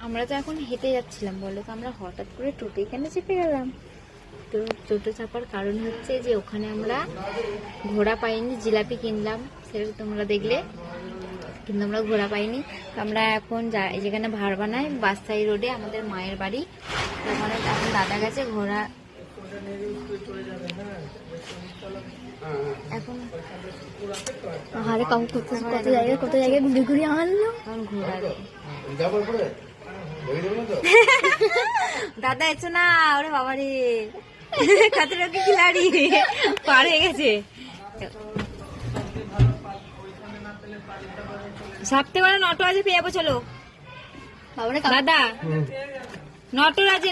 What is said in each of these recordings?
আমরা তো এখন হেঁটে যাচ্ছিলাম, বলো তো আমরা হঠাৎ করে টোটো এখানে চেপে গেলাম। তো টোটো চাপার কারণ হচ্ছে যে ওখানে আমরা ঘোড়া পাইনি, জিলাপি কিনলাম, সেটা তোমরা দেখলে, কিন্তু আমরা ঘোড়া পাইনি। তো আমরা এখন যেখানে ভাড় বানাই বাসাই রোডে আমাদের মায়ের বাড়ি, ওখানে এখন দাদা গেছে ঘোড়া এখন আরে কাকু কত জায়গায় ঘুরে ঘুরে আনলো। এখন ঘোড়া রে দাদা এসো না, ওরে বাবা রে কত রকম খিলাড়ি পার হয়ে গেছে। সাপতে করে নটরাজে পেয়ে যাবো, চলো দাদা। নটরাজে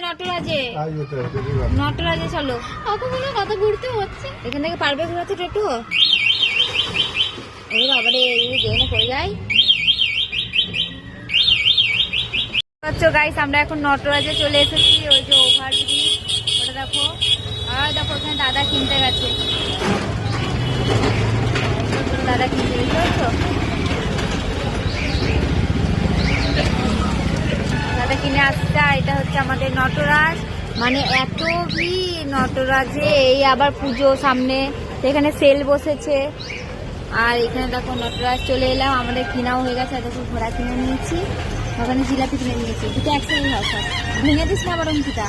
চলো, কত ঘুরতে হচ্ছে। এখান থেকে পারবে ঘোরাতে টোটো? ওরে বাবা রে যদি পড়ে যায়। গাইস আমরা এখন নটরাজে চলে এসেছি, ওই যে ওভারব্রিজ ওটা দেখো, আর দেখো ওখানে দাদা কিনতে গেছে, দাদা কিনতে গেছে তো, দাদা কিনে আসছে। আর এটা হচ্ছে আমাদের নটরাজ, মানে এত ভিড় নটরাজে, এই আবার পুজো সামনে, এখানে সেল বসেছে। আর এখানে দেখো নটরাজ চলে এলাম, আমাদের কিনাও হয়ে গেছে। দেখো ঘোড়া কিনে নিয়েছি, ওখানে জিলাপি কিনে নিয়েছি, দুটো একসাথে হয় সব, ভেঙে দিস না আবার অঙ্কিতা।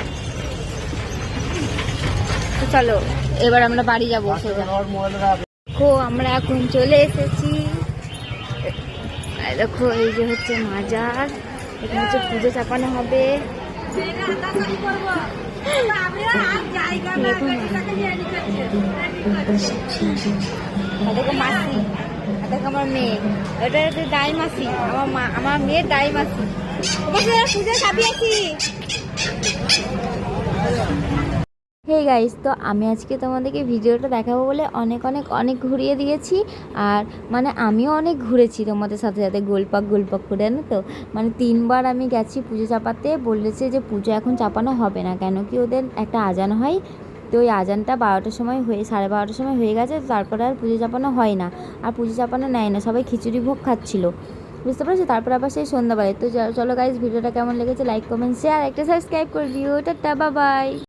তো চলো এবার আমরা বাড়ি যাবো। দেখো আমরা এখন চলে এসেছি, দেখো এই যে হচ্ছে মাজার, এখানে হচ্ছে পুজো চাপানো হবে। দেখো মাসি, দেখো আমার মেয়ে, এটা হচ্ছে দাই মাসি, আমার মেয়ের দাই মাসি। পুজো চাপি আছি। হে গাইস, তো আমি আজকে তোমাদেরকে ভিডিওটা দেখাবো বলে অনেক অনেক অনেক ঘুরিয়ে দিয়েছি। আর মানে আমিও অনেক ঘুরেছি তোমাদের সাথে সাথে, গোলপাক করে, জানো তো। মানে 3বার আমি গেছি পুজো চাপাতে, বলেছে যে পুজো এখন চাপানো হবে না, কেন কি ওদের একটা আজান হয়, তো ওই আজানটা 12টার সময় হয়ে 12:30টার সময় হয়ে গেছে, তারপরে আর পুজো চাপানো হয় না, আর পুজো চাপানো নেয় না, সবাই খিচুড়ি ভোগ খাচ্ছিলো, বুঝতে পারছো। তারপর আবার সেই সন্ধ্যাবেলায়। তো চলো গাইস, ভিডিওটা কেমন লেগেছে লাইক কমেন্ট শেয়ার, একটা সাবস্ক্রাইব করে দিও। Tata bye bye.